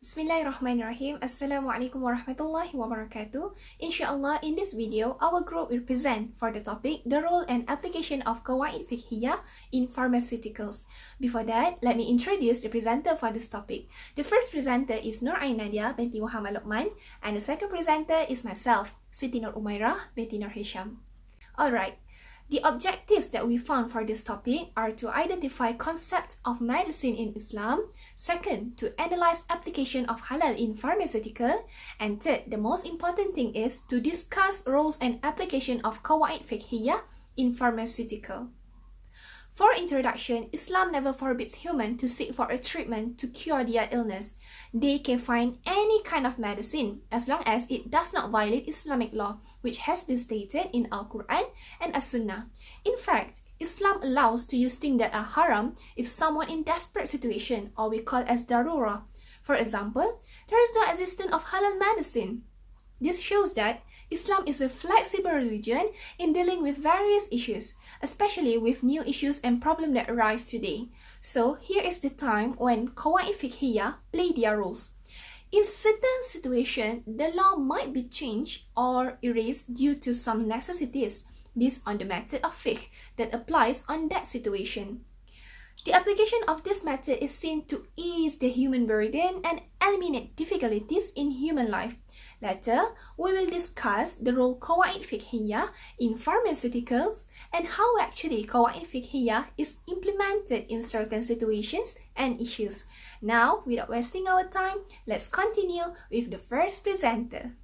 Bismillahirrahmanirrahim. Assalamualaikum warahmatullahi wabarakatuh. Inshallah, in this video, our group will present for the topic, the role and application of Qawaid Fiqhiyah in pharmaceuticals. Before that, let me introduce the presenter for this topic. The first presenter is Nur Ain Nadia binti Muhammad Luqman, and the second presenter is myself, Siti Nur Umairah binti Nur Hisham. Alright. The objectives that we found for this topic are to identify concept of medicine in Islam, second, to analyze application of halal in pharmaceutical, and third, the most important thing is to discuss roles and application of Qawaid Fiqhiyah in pharmaceutical. For introduction, Islam never forbids humans to seek for a treatment to cure their illness. They can find any kind of medicine as long as it does not violate Islamic law, which has been stated in Al-Quran and As-Sunnah. In fact, Islam allows to use things that are haram if someone in desperate situation, or we call as darura. For example, there is no existence of halal medicine. This shows that Islam is a flexible religion in dealing with various issues, especially with new issues and problems that arise today. So here is the time when Qawaid Fiqhiyah play their roles. In certain situations, the law might be changed or erased due to some necessities based on the method of fiqh that applies on that situation. The application of this method is seen to ease the human burden and eliminate difficulties in human life. Later, we will discuss the role Qawaid Fiqhiyah in pharmaceuticals and how actually Qawaid Fiqhiyah is implemented in certain situations and issues. Now, without wasting our time, let's continue with the first presenter.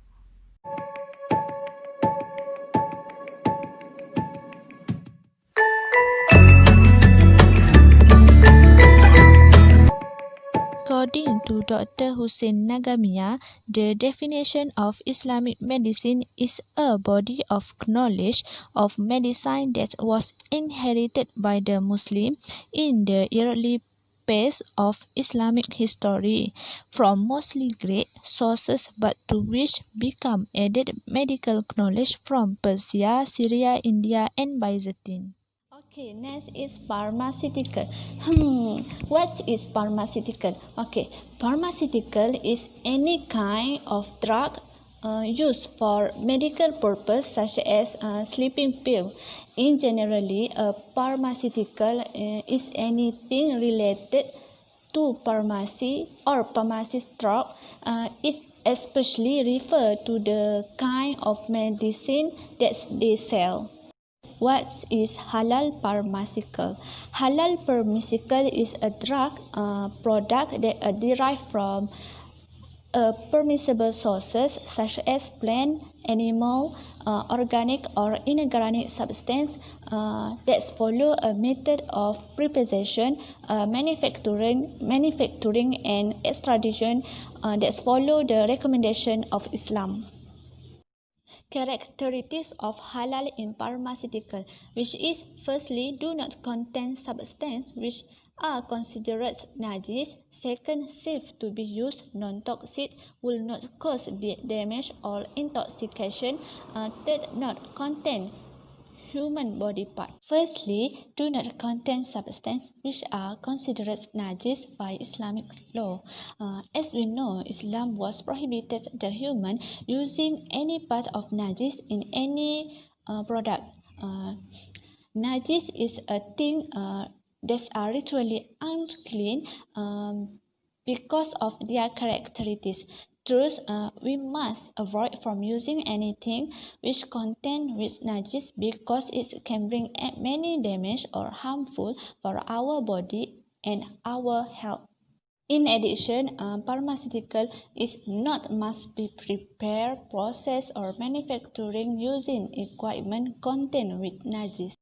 According to Dr. Hussein Nagamia, the definition of Islamic medicine is a body of knowledge of medicine that was inherited by the Muslim in the early phase of Islamic history from mostly great sources, but to which become added medical knowledge from Persia, Syria, India, and Byzantine. Okay, next is pharmaceutical. What is pharmaceutical? Okay, pharmaceutical is any kind of drug used for medical purpose, such as sleeping pill. In generally, a pharmaceutical is anything related to pharmacy or pharmacist drug. It especially refer to the kind of medicine that they sell. What is halal pharmaceutical? Halal pharmaceutical is a drug product that are derived from permissible sources such as plant, animal, organic or inorganic substance that follow a method of preparation, manufacturing and extradition that follow the recommendation of Islam. Characteristics of halal in pharmaceutical, which is firstly do not contain substance which are considered najis. Second, safe to be used, non-toxic, will not cause damage or intoxication. Third, not contain human body part. Firstly, do not contain substance which are considered najis by Islamic law. As we know, Islam was prohibited the human using any part of najis in any product. Najis is a thing that are ritually unclean because of their characteristics. Thus, we must avoid from using anything which contains with najis because it can bring many damage or harmful for our body and our health. In addition, pharmaceutical is not must be prepared, processed, or manufacturing using equipment contained with najis.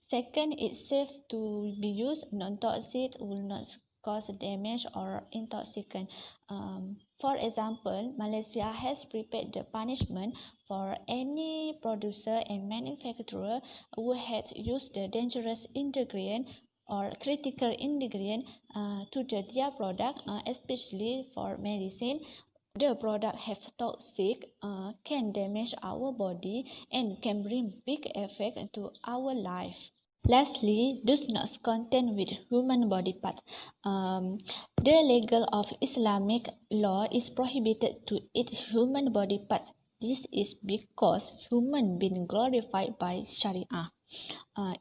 Second, it's safe to be used, non-toxic, will not cause damage or intoxicant. For example, Malaysia has prepared the punishment for any producer and manufacturer who has used the dangerous ingredient or critical ingredient to their product, especially for medicine. The product have toxic, can damage our body and can bring big effect to our life. Lastly, does not contain with human body part. The legal of Islamic law is prohibited to eat human body part. This is because human being glorified by Sharia.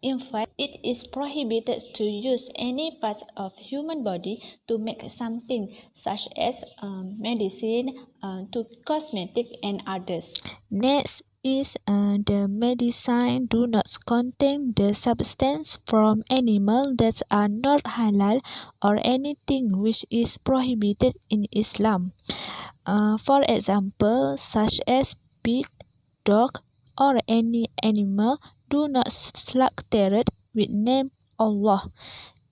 In fact, it is prohibited to use any part of human body to make something such as medicine, to cosmetic and others. Next is the medicine do not contain the substance from animal that are not halal or anything which is prohibited in Islam. For example, such as pig, dog, or any animal do not slaughtered with name Allah.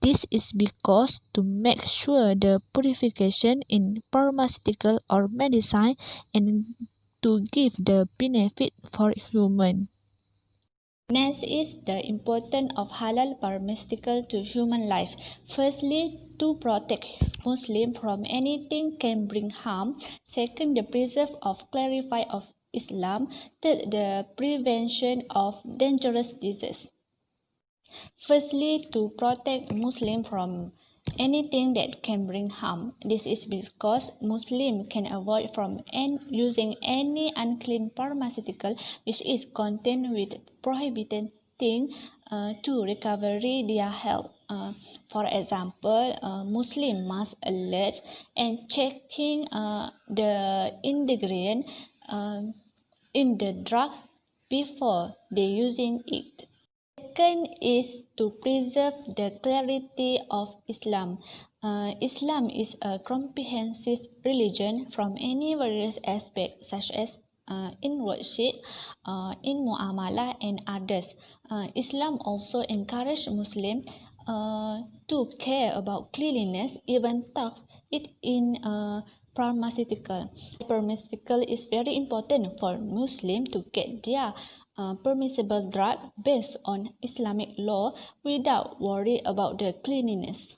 This is because to make sure the purification in pharmaceutical or medicine and to give the benefit for human. Next is the importance of halal pharmaceutical to human life. Firstly, to protect Muslim from anything can bring harm. Second, the preserve of clarify of Islam. Third, the prevention of dangerous disease. Firstly, to protect Muslim from anything that can bring harm. This is because Muslim can avoid from using any unclean pharmaceutical which is contained with prohibited thing to recover their health. For example, Muslim must alert and checking the ingredient in the drug before they using it. Second is to preserve the clarity of Islam. Islam is a comprehensive religion from any various aspects such as in worship, in muamalah and others. Islam also encourages Muslims to care about cleanliness, even though it in pharmaceutical. Pharmaceutical is very important for Muslims to get their permissible drug based on Islamic law without worry about the cleanliness.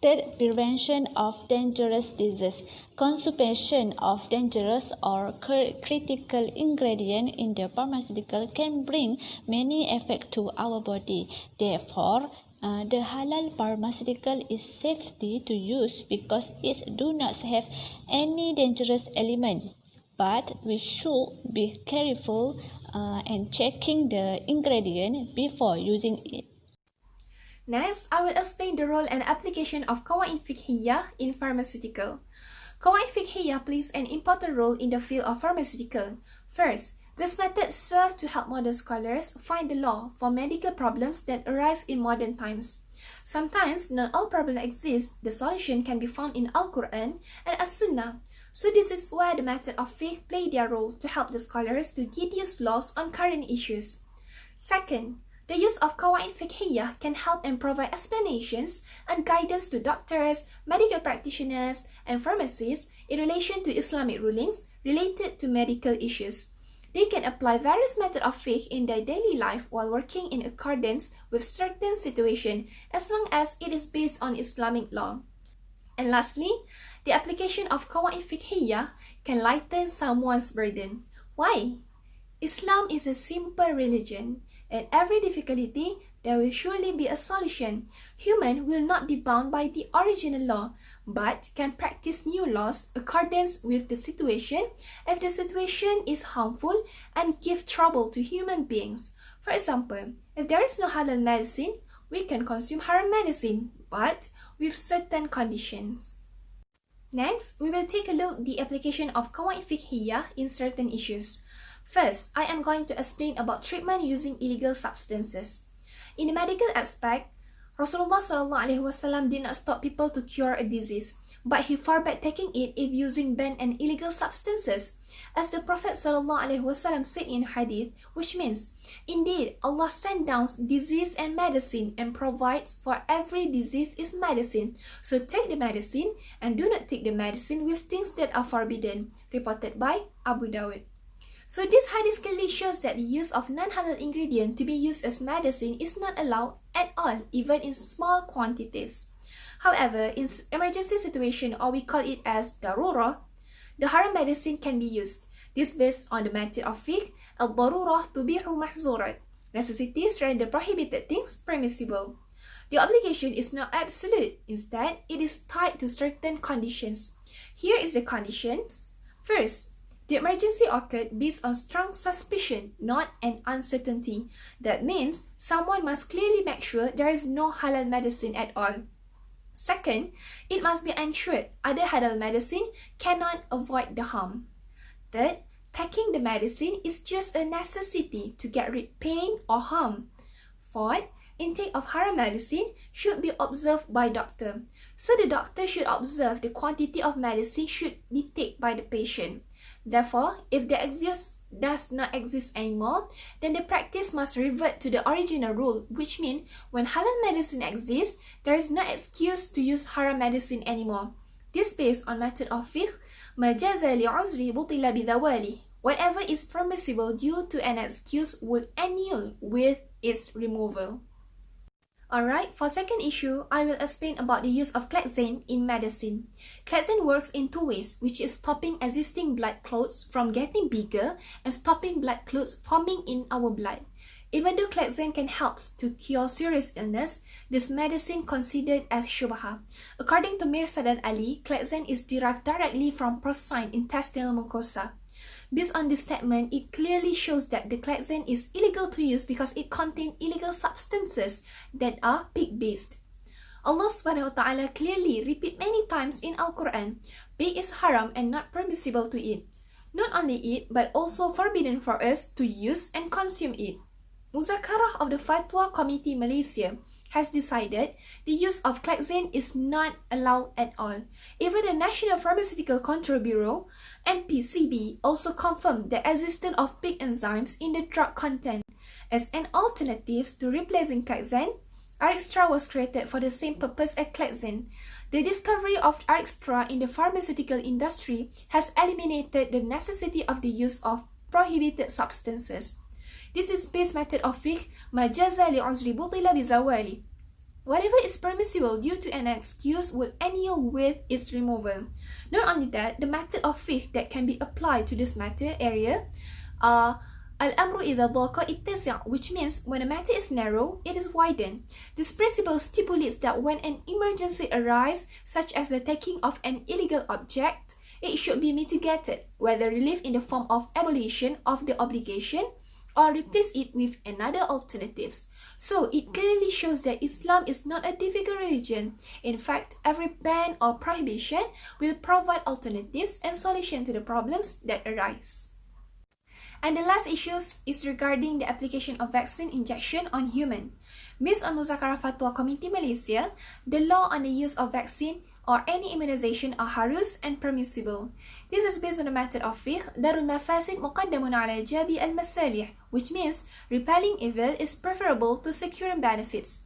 Third, prevention of dangerous disease. Consumption of dangerous or critical ingredient in the pharmaceutical can bring many effects to our body. Therefore, the halal pharmaceutical is safety to use because it do not have any dangerous element. But we should be careful and checking the ingredient before using it. Next, I will explain the role and application of Qawaid Fiqhiyah in pharmaceutical. Qawaid Fiqhiyah plays an important role in the field of pharmaceutical. First, this method serves to help modern scholars find the law for medical problems that arise in modern times. Sometimes, not all problems exist. The solution can be found in Al-Quran and As-Sunnah. So this is where the method of fiqh play their role to help the scholars to deduce laws on current issues. Second, the use of Qawaid Fiqhiyah can help and provide explanations and guidance to doctors, medical practitioners, and pharmacists in relation to Islamic rulings related to medical issues. They can apply various methods of fiqh in their daily life while working in accordance with certain situations as long as it is based on Islamic law. And lastly, the application of Qawaid Fiqhiyah can lighten someone's burden. Why? Islam is a simple religion. At every difficulty, there will surely be a solution. Human will not be bound by the original law, but can practice new laws accordance with the situation if the situation is harmful and give trouble to human beings. For example, if there is no halal medicine, we can consume haram medicine, but with certain conditions. Next, we will take a look at the application of Qawaid Fiqhiyah in certain issues. First, I am going to explain about treatment using illegal substances. In the medical aspect, Rasulullah SAW did not stop people to cure a disease, but he forbade taking it if using banned and illegal substances. As the Prophet ﷺ said in hadith, which means, indeed, Allah sent down disease and medicine and provides for every disease is medicine. So take the medicine and do not take the medicine with things that are forbidden. Reported by Abu Dawud. So this hadith clearly shows that the use of non-halal ingredient to be used as medicine is not allowed at all, even in small quantities. However, in emergency situation, or we call it as darura, the haram medicine can be used. This based on the method of fiqh, al-darura tubihu mahzurat. Necessities render prohibited things permissible. The obligation is not absolute. Instead, it is tied to certain conditions. Here is the conditions. First, the emergency occurred based on strong suspicion, not an uncertainty. That means someone must clearly make sure there is no halal medicine at all. Second, it must be ensured other halal medicine cannot avoid the harm. Third, taking the medicine is just a necessity to get rid pain or harm. Fourth, intake of haram medicine should be observed by doctor. So the doctor should observe the quantity of medicine should be taken by the patient. Therefore, if the excuse does not exist anymore, then the practice must revert to the original rule, which means when halal medicine exists, there is no excuse to use haram medicine anymore. This based on method of fiqh, ما جاز لعذر بطل بذواله. Whatever is permissible due to an excuse will annul with its removal. Alright, for second issue, I will explain about the use of Clexane in medicine. Clexane works in two ways, which is stopping existing blood clots from getting bigger and stopping blood clots forming in our blood. Even though Clexane can help to cure serious illness, this medicine considered as shubha. According to Mir Sadat Ali, Clexane is derived directly from porcine intestinal mucosa. Based on this statement, it clearly shows that the Clexane is illegal to use because it contains illegal substances that are pig-based. Allah subhanahu wa ta'ala clearly repeat many times in Al-Quran, pig is haram and not permissible to eat. Not only eat, but also forbidden for us to use and consume it. Muzakarah of the Fatwa Committee Malaysia has decided the use of Clexane is not allowed at all. Even the National Pharmaceutical Control Bureau, NPCB, also confirmed the existence of pig enzymes in the drug content. As an alternative to replacing Clexane, Arextra was created for the same purpose as Clexane. The discovery of Arextra in the pharmaceutical industry has eliminated the necessity of the use of prohibited substances. This is base method of fiqh, majaza li'uzri butila bizawali. Whatever is permissible due to an excuse will annul with its removal. Not only that, the method of fiqh that can be applied to this matter area are al-amru idha dhaqa ittasi', which means when a matter is narrow, it is widened. This principle stipulates that when an emergency arises, such as the taking of an illegal object, it should be mitigated, whether relief in the form of abolition of the obligation or replace it with another alternatives. So it clearly shows that Islam is not a difficult religion. In fact, every ban or prohibition will provide alternatives and solutions to the problems that arise. And the last issue is regarding the application of vaccine injection on human. Based on Muzakarah Fatwa Committee Malaysia, the law on the use of vaccine or any immunization are harus and permissible. This is based on the method of fiqh, darul mafasid muqaddamun ala jabi al-masalih, which means repelling evil is preferable to securing benefits.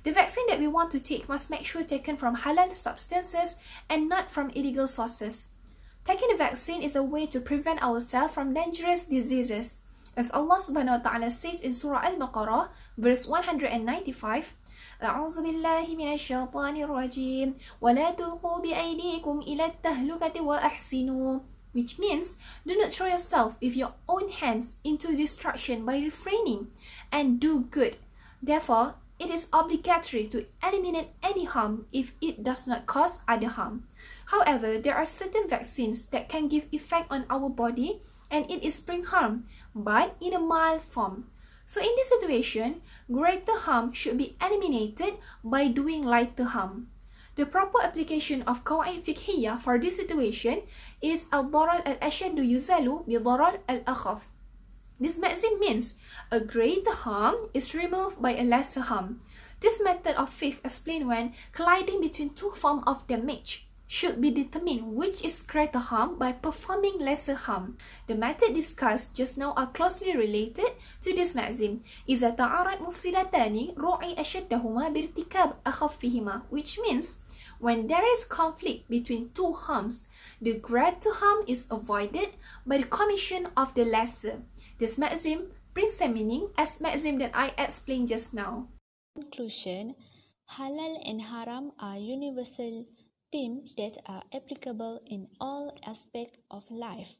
The vaccine that we want to take must make sure taken from halal substances and not from illegal sources. Taking the vaccine is a way to prevent ourselves from dangerous diseases. As Allah subhanahu wa ta'ala says in Surah Al-Baqarah, verse 195, أعوذ بالله من الشيطان الرجيم ولا تلقوا بأيديكم إلى التهلكة وأحسنوا, which means do not throw yourself with your own hands into destruction by refraining and do good. Therefore, it is obligatory to eliminate any harm if it does not cause other harm. However, there are certain vaccines that can give effect on our body and it is bring harm, but in a mild form. So in this situation, greater harm should be eliminated by doing lighter harm. The proper application of qawaid fiqhiyah for this situation is al-darar al-ashaddu yuzalu bi-darar al-akhaf. This maxim means a greater harm is removed by a lesser harm. This method of fiqh explains when colliding between two forms of damage should be determined which is greater harm by performing lesser harm. The method discussed just now are closely related to this maxim. إذا تعارض مفسدتان رُعِي أشدهما بارتكاب أخفهما, which means when there is conflict between two harms, the greater harm is avoided by the commission of the lesser. This maxim brings same meaning as maxim that I explained just now. Conclusion: Halal and haram are universal themes that are applicable in all aspects of life.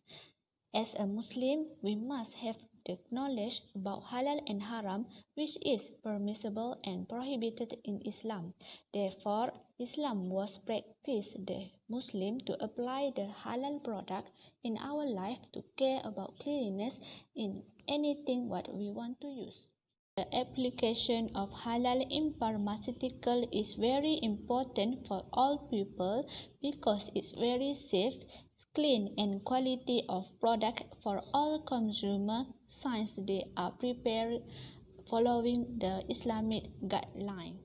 As a Muslim, we must have the knowledge about halal and haram, which is permissible and prohibited in Islam. Therefore, Islam was practiced the Muslim to apply the halal product in our life to care about cleanliness in anything what we want to use. The application of halal in pharmaceutical is very important for all people because it's very safe, clean and quality of product for all consumers since they are prepared following the Islamic guideline.